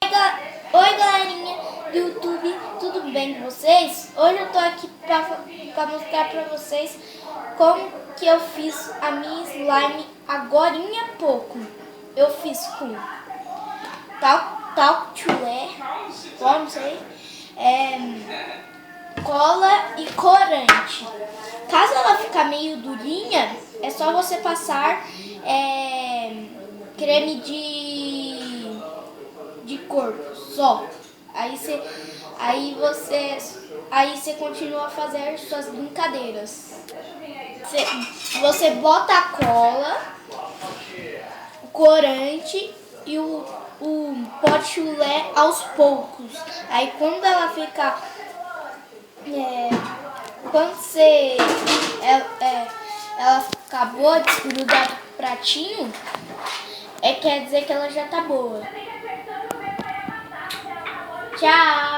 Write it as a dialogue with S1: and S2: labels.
S1: Oi galerinha do YouTube, tudo bem com vocês? Hoje eu tô aqui pra mostrar pra vocês como que eu fiz a minha slime agorinha há pouco. Eu fiz com talco chulé, não sei, cola e corante. Caso ela ficar meio durinha, é só você passar creme de corpo só. Aí você continua a fazer suas brincadeiras. Você bota a cola, o corante e o pó de chulé aos poucos. Aí quando ela fica ela acabou de grudar no pratinho, quer dizer que ela já tá boa. Tchau!